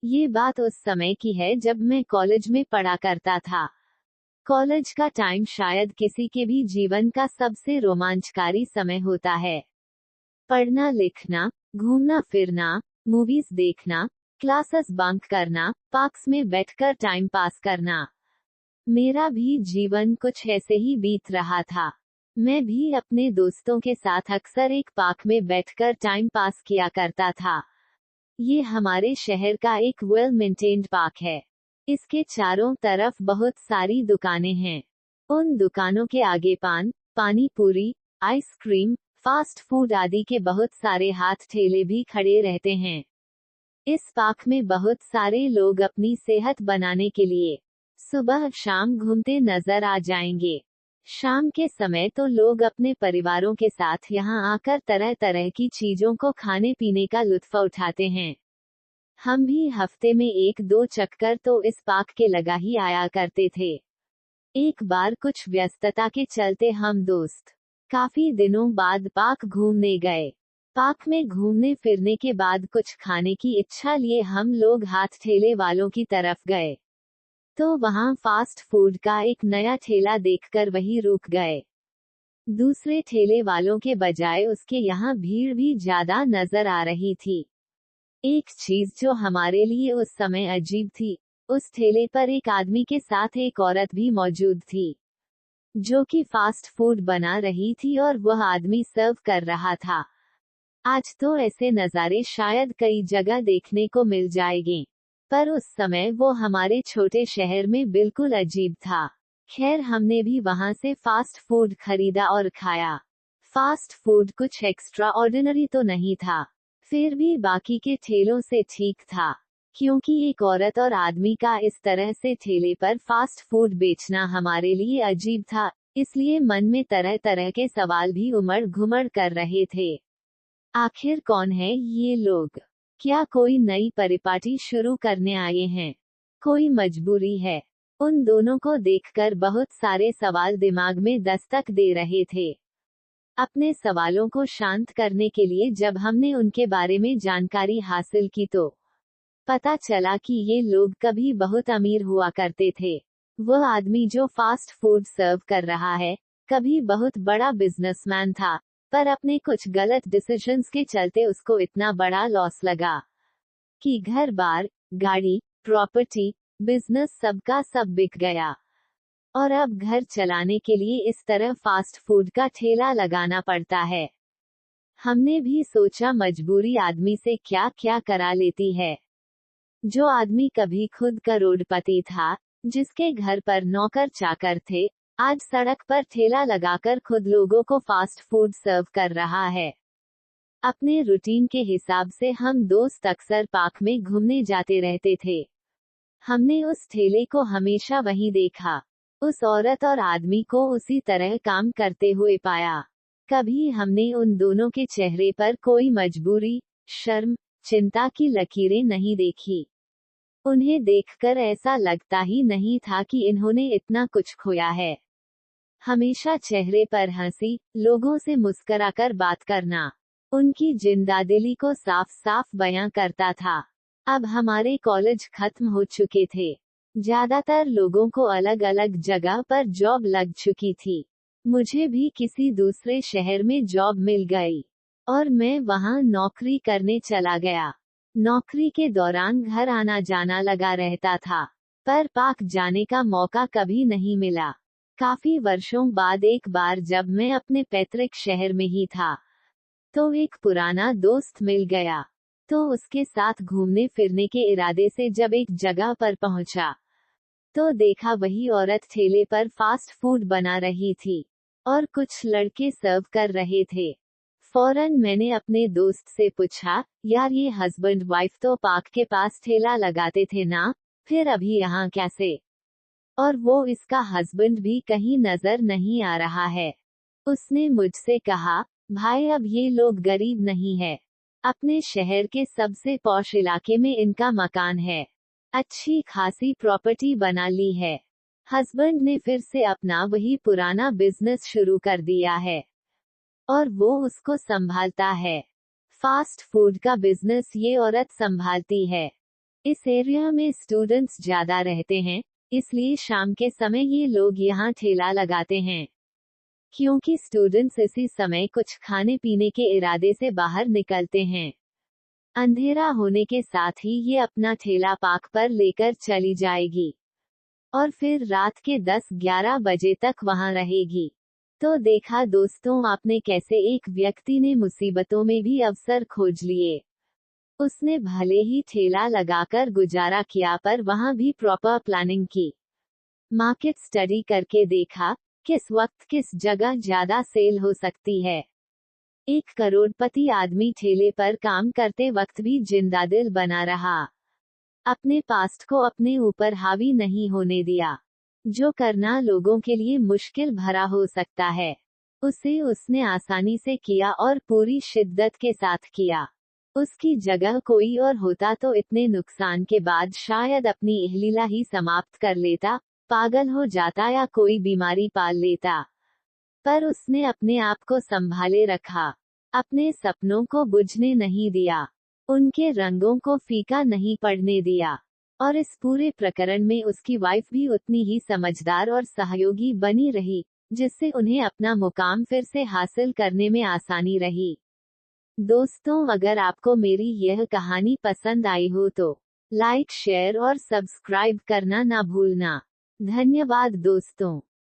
ये बात उस समय की है जब मैं कॉलेज में पढ़ा करता था। कॉलेज का टाइम शायद किसी के भी जीवन का सबसे रोमांचकारी समय होता है। पढ़ना लिखना, घूमना फिरना, मूवीज देखना, क्लासेस बंक करना, पार्क्स में बैठकर टाइम पास करना। मेरा भी जीवन कुछ ऐसे ही बीत रहा था। मैं भी अपने दोस्तों के साथ अक्सर एक पार्क में बैठकर टाइम पास किया करता था। ये हमारे शहर का एक वेल मेंटेन्ड पार्क है। इसके चारों तरफ बहुत सारी दुकानें हैं। उन दुकानों के आगे पान, पानी पूरी, आइसक्रीम, फास्ट फूड आदि के बहुत सारे हाथ ठेले भी खड़े रहते हैं। इस पार्क में बहुत सारे लोग अपनी सेहत बनाने के लिए सुबह शाम घूमते नजर आ जाएंगे। शाम के समय तो लोग अपने परिवारों के साथ यहाँ आकर तरह तरह की चीजों को खाने पीने का लुत्फ उठाते हैं। हम भी हफ्ते में 1-2 चक्कर तो इस पार्क के लगा ही आया करते थे। एक बार कुछ व्यस्तता के चलते हम दोस्त काफी दिनों बाद पार्क घूमने गए। पार्क में घूमने फिरने के बाद कुछ खाने की इच्छा लिए हम लोग हाथ ठेले वालों की तरफ गए। तो वहाँ फास्ट फूड का एक नया ठेला देखकर वहीं रुक गए। दूसरे ठेले वालों के बजाय उसके यहाँ भीड़ भी ज्यादा नजर आ रही थी। एक चीज जो हमारे लिए उस समय अजीब थी, उस ठेले पर एक आदमी के साथ एक औरत भी मौजूद थी, जो कि फास्ट फूड बना रही थी और वह आदमी सर्व कर रहा था। आज तो ऐसे नज़ारे शायद कई जगह देखने को मिल जाएंगे, पर उस समय वो हमारे छोटे शहर में बिल्कुल अजीब था। खैर, हमने भी वहां से फास्ट फूड खरीदा और खाया। फास्ट फूड कुछ एक्स्ट्रा ऑर्डिनरी तो नहीं था, फिर भी बाकी के ठेलों से ठीक था। क्योंकि एक औरत और आदमी का इस तरह से ठेले पर फास्ट फूड बेचना हमारे लिए अजीब था, इसलिए मन में तरह तरह के सवाल भी उमड़ घुमड़ कर रहे थे। आखिर कौन है ये लोग? क्या कोई नई परिपाटी शुरू करने आए हैं? कोई मजबूरी है? उन दोनों को देखकर बहुत सारे सवाल दिमाग में दस्तक दे रहे थे। अपने सवालों को शांत करने के लिए जब हमने उनके बारे में जानकारी हासिल की तो पता चला कि ये लोग कभी बहुत अमीर हुआ करते थे। वह आदमी जो फास्ट फूड सर्व कर रहा है, कभी बहुत बड़ा बिजनेसमैन था, पर अपने कुछ गलत डिसीजंस के चलते उसको इतना बड़ा लॉस लगा कि घर बार, गाड़ी, प्रॉपर्टी, बिजनेस सबका सब बिक गया। और अब घर चलाने के लिए इस तरह फास्ट फूड का ठेला लगाना पड़ता है। हमने भी सोचा मजबूरी आदमी से क्या क्या करा लेती है। जो आदमी कभी खुद करोड़पति था, जिसके घर पर नौकर चाकर थे, आज सड़क पर ठेला लगाकर खुद लोगों को फास्ट फूड सर्व कर रहा है। अपने रूटीन के हिसाब से हम दोस्त अक्सर पार्क में घूमने जाते रहते थे। हमने उस ठेले को हमेशा वहीं देखा, उस औरत और आदमी को उसी तरह काम करते हुए पाया। कभी हमने उन दोनों के चेहरे पर कोई मजबूरी, शर्म, चिंता की लकीरें नहीं देखी। उन्हें देखकर ऐसा लगता ही नहीं था कि इन्होंने इतना कुछ खोया है। हमेशा चेहरे पर हंसी, लोगों से मुस्कुराकर बात करना, उनकी जिंदादिली को साफ साफ बयां करता था। अब हमारे कॉलेज खत्म हो चुके थे। ज्यादातर लोगों को अलग अलग जगह पर जॉब लग चुकी थी। मुझे भी किसी दूसरे शहर में जॉब मिल गई और मैं वहां नौकरी करने चला गया। नौकरी के दौरान घर आना जाना लगा रहता था, पर पार्क जाने का मौका कभी नहीं मिला। काफी वर्षों बाद एक बार जब मैं अपने पैतृक शहर में ही था, तो एक पुराना दोस्त मिल गया। तो उसके साथ घूमने फिरने के इरादे से जब एक जगह पर पहुंचा, तो देखा वही औरत ठेले पर फास्ट फूड बना रही थी और कुछ लड़के सर्व कर रहे थे। फौरन मैंने अपने दोस्त से पूछा, यार ये हस्बैंड वाइफ तो पार्क के पास ठेला लगाते थे ना, फिर अभी यहाँ कैसे? और वो इसका हस्बैंड भी कहीं नजर नहीं आ रहा है। उसने मुझसे कहा, भाई अब ये लोग गरीब नहीं है, अपने शहर के सबसे पॉश इलाके में इनका मकान है, अच्छी खासी प्रॉपर्टी बना ली है। हस्बैंड ने फिर से अपना वही पुराना बिजनेस शुरू कर दिया है और वो उसको संभालता है। फास्ट फूड का बिजनेस ये औरत संभालती है। इस एरिया में स्टूडेंट्स ज्यादा रहते हैं, इसलिए शाम के समय ये लोग यहाँ ठेला लगाते हैं। क्योंकि स्टूडेंट्स इसी समय कुछ खाने पीने के इरादे से बाहर निकलते हैं। अंधेरा होने के साथ ही ये अपना ठेला पार्क पर लेकर चली जाएगी और फिर रात के 10-11 बजे तक वहां रहेगी। तो देखा दोस्तों आपने कैसे एक व्यक्ति ने मुसीबतों में भी अवसर खोज लिए। उसने भले ही ठेला लगाकर गुजारा किया पर वहां भी प्रॉपर प्लानिंग की। मार्केट स्टडी करके देखा किस वक्त किस जगह ज्यादा सेल हो सकती है। एक करोड़पति आदमी ठेले पर काम करते वक्त भी जिंदादिल बना रहा। अपने पास्ट को अपने ऊपर हावी नहीं होने दिया। जो करना लोगों के लिए मुश्किल भरा हो सकता है, उसे उसने आसानी से किया और पूरी शिद्दत के साथ किया। उसकी जगह कोई और होता तो इतने नुकसान के बाद शायद अपनी इहलीला ही समाप्त कर लेता, पागल हो जाता या कोई बीमारी पाल लेता। पर उसने अपने आप को संभाले रखा, अपने सपनों को बुझने नहीं दिया, उनके रंगों को फीका नहीं पड़ने दिया। और इस पूरे प्रकरण में उसकी वाइफ भी उतनी ही समझदार और सहयोगी बनी रही, जिससे उन्हें अपना मुकाम फिर से हासिल करने में आसानी रही। दोस्तों अगर आपको मेरी यह कहानी पसंद आई हो तो लाइक शेयर और सब्सक्राइब करना ना भूलना। धन्यवाद दोस्तों।